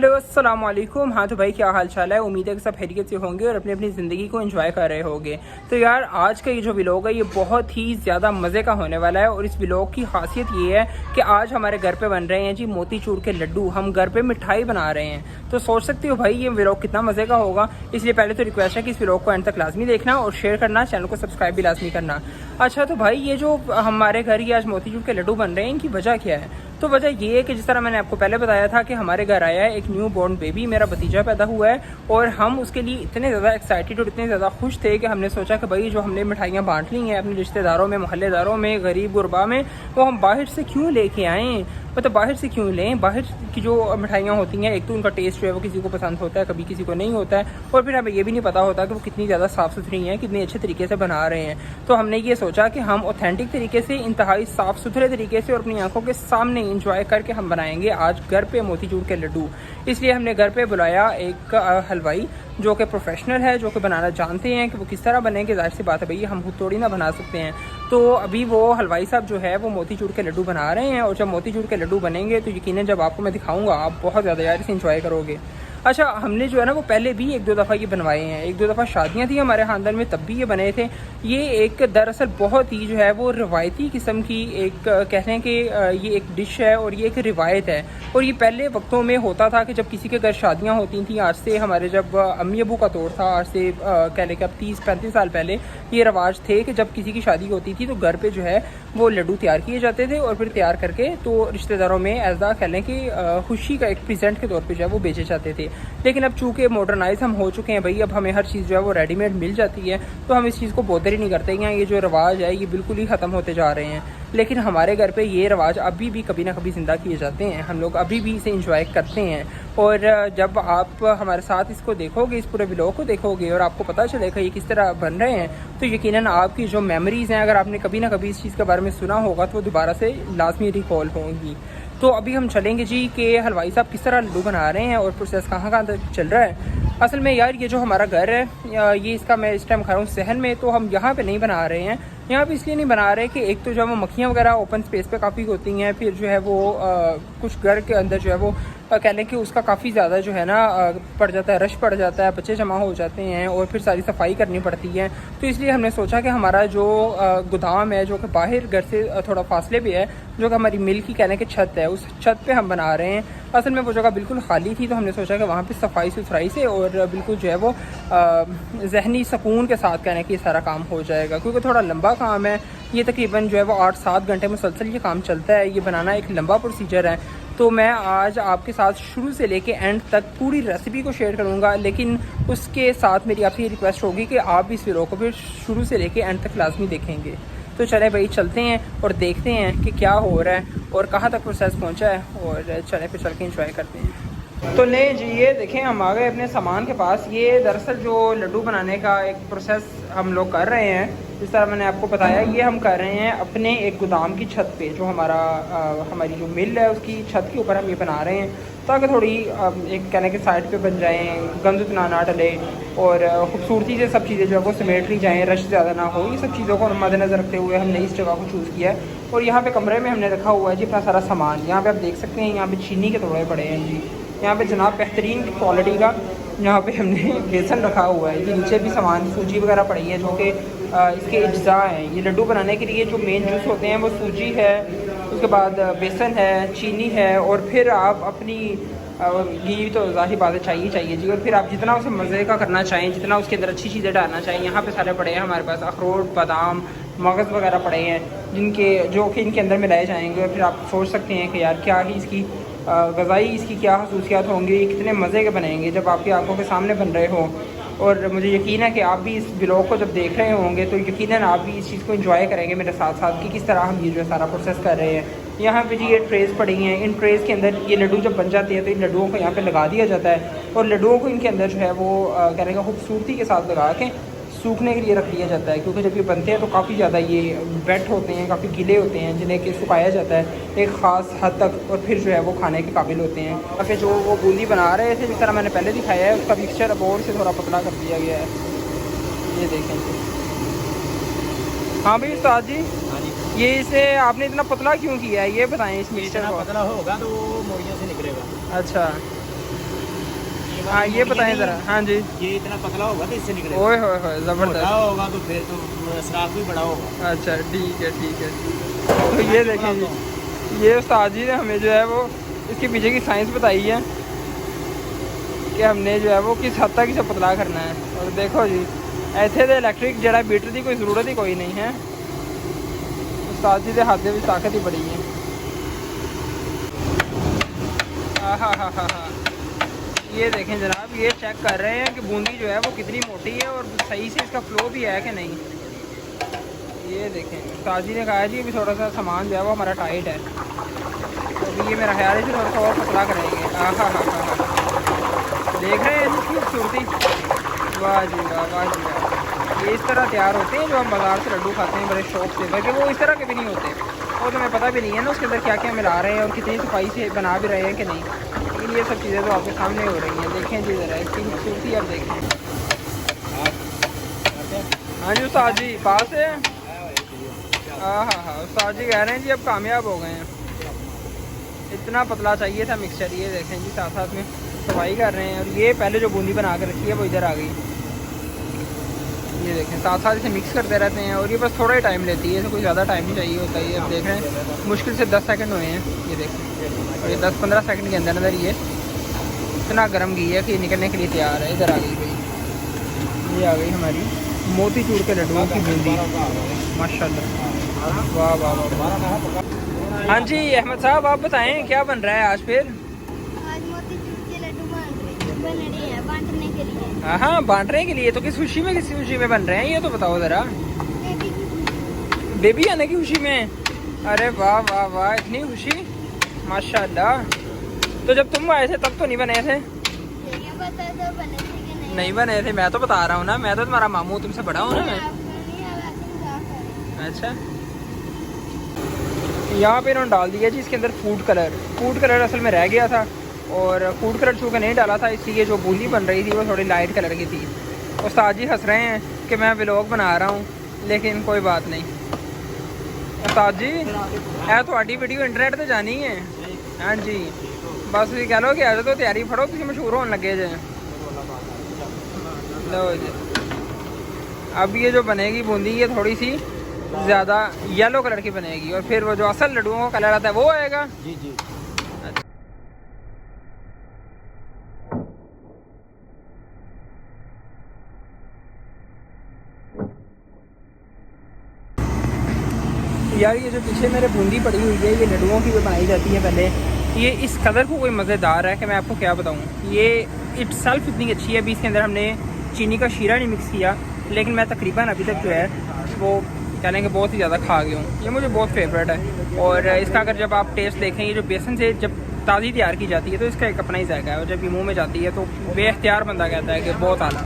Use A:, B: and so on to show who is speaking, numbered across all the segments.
A: Hello अस्सलाम वालेकुम। हाँ तो भाई क्या हाल चाल है। उम्मीद है कि सब खैरियत से होंगे और अपनी अपनी ज़िंदगी को एंजॉय कर रहे होंगे। तो यार आज का ये जो व्लॉग है ये बहुत ही ज़्यादा मज़े का होने वाला है और इस व्लॉग की खासियत ये है कि आज हमारे घर पे बन रहे हैं जी मोतीचूर के लड्डू। हम घर पे मिठाई बना रहे हैं, तो सोच सकते हो भाई ये व्लॉग कितना मज़े का होगा। इसलिए पहले तो रिक्वेस्ट है कि इस व्लॉग को एंड तक लाजमी देखना और शेयर करना, चैनल को सब्सक्राइब भी लाजमी करना। अच्छा तो भाई ये जो हमारे घर ये आज मोतीचूर के लड्डू बन रहे हैं, इनकी वजह क्या है? तो वजह ये है कि जिस तरह मैंने आपको पहले बताया था कि हमारे घर आया है एक न्यू बॉर्न बेबी, मेरा भतीजा पैदा हुआ है और हम उसके लिए इतने ज़्यादा एक्साइटेड और इतने ज़्यादा खुश थे कि हमने सोचा कि भाई जो हमने मिठाइयाँ बांट ली हैं अपने रिश्तेदारों में, मोहल्लेदारों में, गरीब गुरबा में, वो हम बाहर से क्यों लेके आएँ। मतलब बाहर से क्यों लें। बाहर की जो मिठाइयाँ होती हैं एक तो उनका टेस्ट जो है वो किसी को पसंद होता है, कभी किसी को नहीं होता है, और फिर हमें ये भी नहीं पता होता कि वो कितनी ज़्यादा साफ़ सुथरी हैं, कितने अच्छे तरीके से बना रहे हैं। तो हमने ये सोचा कि हम ऑथेंटिक तरीके से, इंतहाई साफ़ सुथरे तरीके से और अपनी आंखों के सामने इंजॉय करके हम बनाएंगे आज घर पे मोतीचूर के लड्डू। इसलिए हमने घर पे बुलाया एक हलवाई जो कि प्रोफेशनल है, जो कि बनाना जानते हैं कि वो किस तरह बनेंगे। जाहिर सी बात है भैया हम खुद थोड़ी ना बना सकते हैं। तो अभी वो हलवाई साहब जो है वो मोतीचूर के लड्डू बना रहे हैं और जब मोतीचूर के लड्डू बनेंगे तो यकीनन जब आपको मैं दिखाऊंगा आप बहुत ज़्यादा यार इसे इंजॉय करोगे। अच्छा हमने जो है ना वो पहले भी एक दो दफ़ा ये बनवाए हैं, एक दो दफ़ा शादियाँ थी हमारे ख़ानदान में तब भी ये बने थे। ये एक दरअसल बहुत ही जो है वो रिवायती किस्म की एक कहते हैं कि ये एक डिश है और ये एक रिवायत है। और ये पहले वक्तों में होता था कि जब किसी के घर शादियाँ होती थी, आज से हमारे जब अम्मी अबू का दौर था, आज से कह लें कि अब 30-35 साल पहले ये रवाज थे कि जब किसी की शादी होती थी तो घर पे जो है वो लड्डू तैयार किए जाते थे और फिर तैयार करके तो रिश्तेदारों में एज़ कह लें कि खुशी का एक प्रेजेंट के तौर पे जो है वो बेचे जाते थे। लेकिन अब चूँकि मॉडर्नाइज हम हो चुके हैं भाई, अब हमें हर चीज़ जो है वो रेडीमेड मिल जाती है, तो हम इस चीज़ को बॉदर ही नहीं करते हैं। ये जो रवाज है ये बिल्कुल ही ख़त्म होते जा रहे हैं। लेकिन हमारे घर पे ये रवाज अभी भी कभी ना कभी ज़िंदा किए जाते हैं, हम लोग अभी भी इसे इंजॉय करते हैं। और जब आप हमारे साथ इसको देखोगे, इस पूरे व्लॉग को देखोगे और आपको पता चलेगा ये किस तरह बन रहे हैं, तो यकीनन आपकी जो मेमोरीज़ हैं, अगर आपने कभी ना कभी इस चीज़ के बारे में सुना होगा तो वो दोबारा से लाजमी रिकॉल होंगी। तो अभी हम चलेंगे जी कि हलवाई साहब किस तरह लड्डू बना रहे हैं और प्रोसेस कहाँ कहाँ तक चल रहा है। असल में यार ये जो हमारा घर है ये इसका मैं इस टाइम खा रहा हूँ सहन में, तो हम यहाँ पे नहीं बना रहे हैं। यहाँ पे इसलिए नहीं बना रहे कि एक तो जो है वो मक्खियाँ वगैरह ओपन स्पेस पे काफ़ी होती हैं, फिर जो है वो कुछ घर के अंदर जो है वो कह लें कि उसका काफ़ी ज़्यादा जो है ना पड़ जाता है, रश पड़ जाता है, बच्चे जमा हो जाते हैं और फिर सारी सफाई करनी पड़ती है। तो इसलिए हमने सोचा कि हमारा जो गोदाम है जो कि बाहर घर से थोड़ा फासले पे है, जो कि हमारी मिल की कह लें कि छत है, उस छत पे हम बना रहे हैं। असल में वो जगह बिल्कुल खाली थी तो हमने सोचा कि वहाँ पे सफाई सुथराई से और बिल्कुल जो है वो जहनी सुकून के साथ कहने कि ये सारा काम हो जाएगा, क्योंकि थोड़ा लंबा काम है। ये तकरीबन जो है वो 8-7 घंटे मुसलसल ये काम चलता है। ये बनाना एक लंबा प्रोसीजर है। तो मैं आज आपके साथ शुरू से लेके एंड तक पूरी रेसिपी को शेयर करूंगा, लेकिन उसके साथ मेरी आपसे ये रिक्वेस्ट होगी कि आप भी इस वीडियो को फिर शुरू से लेके एंड तक लाजमी देखेंगे। तो चले भाई चलते हैं और देखते हैं कि क्या हो रहा है और कहाँ तक प्रोसेस पहुँचा है, और चले फिर चल के इंजॉय करते हैं। तो ले जी ये देखें हम आ गए अपने सामान के पास। ये दरअसल जो लड्डू बनाने का एक प्रोसेस हम लोग कर रहे हैं, जिस तरह मैंने आपको बताया, ये हम कर रहे हैं अपने एक गोदाम की छत पे, जो हमारी जो मिल है उसकी छत के ऊपर हम ये बना रहे हैं, ताकि थोड़ी एक कहने के साइड पे बन जाएँ, गंद उतना ना डले और ख़ूबसूरती से सब चीज़ें जो है वो समेट ली जाएँ, रश ज़्यादा ना हो। ये सब चीज़ों को मद्देनज़र रखते हुए हमने इस जगह को चूज़ किया है। और यहाँ पे कमरे में हमने रखा हुआ है जी अपना सारा सामान। यहाँ पे आप देख सकते हैं, यहाँ पे चीनी के टुकड़े पड़े हैं जी, यहाँ पे जनाब बेहतरीन क्वालिटी का यहाँ पे हमने बेसन रखा हुआ है जी। नीचे भी सामान सूजी वगैरह पड़ी है जो कि इसके अज्जा हैं। ये लड्डू बनाने के लिए जो मेन जूस होते हैं वो सूजी है, उसके बाद बेसन है, चीनी है, और फिर आप अपनी घी तो ज़ाहिर बात है चाहिए जी। और फिर आप जितना उसे मज़े का करना चाहें, जितना उसके अंदर अच्छी चीज़ें डालना चाहें, यहाँ पे सारे पड़े हैं हमारे पास। अखरोट, बादाम, मगज़ वगैरह पड़े हैं जो कि इनके अंदर मिलाए जाएंगे। और फिर आप सोच सकते हैं कि यार क्या ही इसकी ग़ज़ाई इसकी क्या खसूसियात होंगी, कितने मज़े के बनेंगे जब आपकी आंखों के सामने बन रहे हो। और मुझे यकीन है कि आप भी इस व्लॉग को जब देख रहे होंगे तो यकीनन आप भी इस चीज़ को एंजॉय करेंगे मेरे साथ साथ कि किस तरह हम ये जो सारा प्रोसेस कर रहे हैं। यहाँ पे जी ये ट्रेज़ पड़ी हैं, इन ट्रेज़ के अंदर ये लड्डू जब बन जाते हैं तो इन लड्डुओं को यहाँ पे लगा दिया जाता है और लड्डुओं को इनके अंदर जो है वो कहने का खूबसूरती के साथ लगा के सूखने के लिए रख दिया जाता है, क्योंकि जब ये बनते हैं तो काफ़ी ज़्यादा ये वेट होते हैं, काफ़ी गीले होते हैं, जिन्हें कि सुखाया जाता है एक ख़ास हद तक और फिर जो है वो खाने के काबिल होते हैं। ताकि जो वो बूंदी बना रहे थे जिस तरह मैंने पहले दिखाया है, उसका मिक्सचर अब और से थोड़ा पतला कर दिया गया है। ये देखें। हाँ भाई उस्ताद जी, ये इसे आपने इतना पतला क्यों किया है, ये बताएं। इस मिक्सचर को
B: पतला होगा तो वो मोड़ियों से निकलेगा।
A: अच्छा हाँ ये बताएं ज़रा। हाँ जी,
B: ये इतना पतला होगा तो इससे निकलेगा।
A: ओए होए होए
B: मोटा
A: ज़बरदस्त।
B: होगा तो फिर तो सराफ भी बड़ा होगा।
A: अच्छा ठीक है ठीक है। तो ये देखें जी, ये उस्ताद जी ने हमें जो है वो इसके पीछे की साइंस बताई है कि हमने जो है वो किस हद तक इसे पतला करना है। और देखो जी, ऐसे तो इलेक्ट्रिक जड़ा बीटर की कोई ज़रूरत ही कोई नहीं है। उस्ताद जी के हाथ में भी ताकत ही बड़ी है। हाँ हाँ हाँ हाँ, ये देखें जनाब, ये चेक कर रहे हैं कि बूंदी जो है वो कितनी मोटी है और सही से इसका फ्लो भी है कि नहीं। ये देखें, उस्ताद जी ने कहा है जी अभी थोड़ा सा सामान जो है वो हमारा टाइट है, तो अभी ये मेरा ख्याल है कि थोड़ा सा और पतला करेंगे। हाँ हाँ हाँ हाँ, देख रहे हैं इसकी खूबसूरती। वाह जी वाह, वाह जी वाह। ये इस तरह तैयार होते हैं जो हम बाज़ार से लड्डू खाते हैं बड़े शौक से, बल्कि वो इस तरह के भी नहीं होते। वो तो हमें पता भी नहीं है ना उसके अंदर क्या क्या मिला रहे हैं और कितनी सफाई से बना भी रहे हैं कि नहीं। लेकिन ये सब चीज़ें तो आपके सामने हो रही हैं। देखें जी ज़रा इसकी खूबसूरती, आप देखें। हाँ जी उस्ताद जी पास है। हाँ हाँ हाँ, उस्ताद जी कह रहे हैं जी अब कामयाब हो गए हैं। इतना पतला चाहिए था मिक्सचर। ये देखें जी, साथ साथ में सफाई कर रहे हैं। और ये पहले जो बूंदी बना कर रखी है वो इधर आ गई। ये देखें, साथ साथ इसे मिक्स करते रहते हैं और ये बस थोड़ा ही टाइम लेती है, तो कोई ज़्यादा टाइम नहीं चाहिए होता। ये अब देख रहे हैं मुश्किल से 10 सेकंड हुए हैं। ये देखें, और ये 10-15 सेकंड के अंदर अंदर ये इतना गर्म घी है कि निकलने के लिए तैयार है। इधर आ गई भाई, ये आ गई हमारी मोती चूर के लड्डुओं की बूंदी। माशाल्लाह, वाह वाह वाह। हाँ जी अहमद साहब, आप बताएं क्या बन रहा है आज फिर?
C: आज मोतीचूर के लड्डू बन रहे हैं बांटने के लिए।
A: हाँ बांटने के लिए। तो किस खुशी में, किस खुशी में बन रहे हैं ये तो बताओ ज़रा।
C: बेबी की
A: बेबी आने की खुशी में? अरे वाह वाह वाह, इतनी खुशी, माशाल्लाह। तो जब तुम आए थे तब तो नहीं बने थे?
C: ये बता दो बने थे कि नहीं?
A: नहीं बने थे, मैं तो बता रहा हूँ ना, मैं तो तुम्हारा मामू, तुमसे बड़ा हूँ ना मैं।
C: आपको नहीं अब ऐसे मजाक कर रहे हैं।
A: अच्छा, यहाँ पे इन्होंने डाल दिया जी इसके अंदर फूड कलर। फूड कलर असल में रह गया था और फूड कलर चूँकि नहीं डाला था, इसलिए जो बूंदी बन रही थी वो थोड़ी लाइट कलर की थी। उस्ताद जी हंस रहे हैं कि मैं व्लॉग बना रहा हूँ, लेकिन कोई बात नहीं। उस्ताद जी है थोड़ी वीडियो इंटरनेट पर जानी है। हाँ जी, बस ये कह लो कि आज तो तैयारी फड़ो, तुम मशहूर होने लगे जे। लो जी, अब ये जो बनेगी बूंदी ये थोड़ी सी ज़्यादा येलो कलर की बनेगी और फिर वो जो असल लड्डुओं का कलर आता है वो आएगा।
B: जी जी।
A: यार ये जो पीछे मेरे बूंदी पड़ी हुई है ये लड्डुओं की भी बनाई जाती है पहले। ये इस कदर को कोई मज़ेदार है कि मैं आपको क्या बताऊँ। ये इट सेल्फ इतनी अच्छी है। अभी इसके अंदर हमने चीनी का शीरा नहीं मिक्स किया, लेकिन मैं तकरीबन अभी तक जो है वो कहने के बहुत ही ज़्यादा खा गया हूँ। ये मुझे बहुत फेवरेट है। और इसका अगर जब आप टेस्ट देखें, ये जो बेसन से जब ताज़ी तैयार की जाती है तो इसका एक अपना ही जायका है, और जब ये मुँह में जाती है तो बेख्तियार बंदा कहता है कि बहुत आला,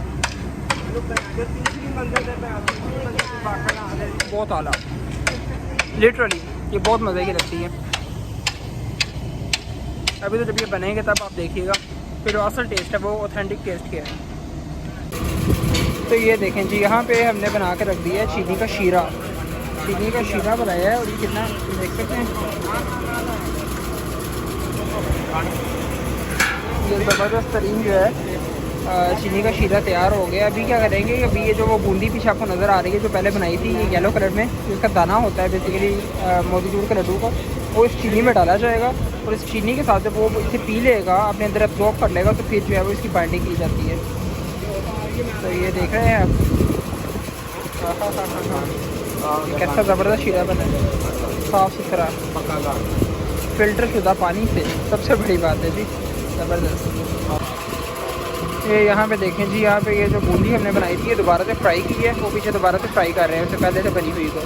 A: बहुत आला, लिटरली ये बहुत मज़े की लगती है। अभी तो जब ये बनेंगे तब आप देखिएगा फिर जो असल टेस्ट है वो ऑथेंटिक टेस्ट के है। तो ये देखें जी, यहाँ पे हमने बना के रख दिया है चीनी का शीरा। चीनी का शीरा बनाया है और ये कितना देख सकते हैं, ये ज़बरदस्त तरीन जो है चीनी का शीरा तैयार हो गया। अभी क्या करेंगे, अभी ये जो वो बूंदी पीछे आपको नज़र आ रही है जो पहले बनाई थी, ये येलो कलर में जिसका दाना होता है बेसिकली मोतीचूर के लड्डू का, वो इस चीनी में डाला जाएगा और इस चीनी के साथ जब वो इसे पी लेगा, अपने अंदर एब्जॉर्ब कर लेगा, तो फिर जो है वो इसकी बाइंडिंग की जाती है। तो ये देख रहे हैं आप, कैसा ज़बरदस्त शीरा बना है, साफ़ सुथरा फ़िल्टर शुदा पानी से, सबसे बड़ी बात है जी, ज़बरदस्त। ये यहाँ पे देखें जी, यहाँ पे ये जो बूंदी हमने बनाई थी ये दोबारा से फ्राई की है, वो पीछे दोबारा से फ्राई कर रहे हैं उससे पहले से बनी हुई को,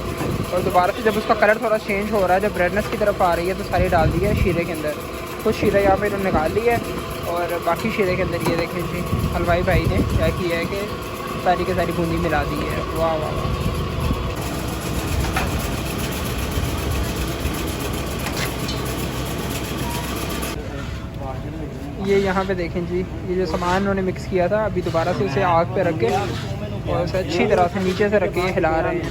A: और दोबारा से जब उसका कलर थोड़ा चेंज हो रहा है, जब रेडनेस की तरफ आ रही है, तो सारी डाल दी है शीरे के अंदर। कुछ शीरा यहाँ पे इन्होंने निकाल लिया है और बाकी शीरे के अंदर ये देखें जी हलवाई भाई ने क्या किया है कि सारी की सारी बूंदी मिला दी है। वाह वाह वाह, ये यहाँ पे देखें जी, ये जो सामान उन्होंने मिक्स किया था अभी दोबारा से उसे आग पे रख के और उसे अच्छी तरह से नीचे से रख के हिला रहे हैं।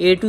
A: A to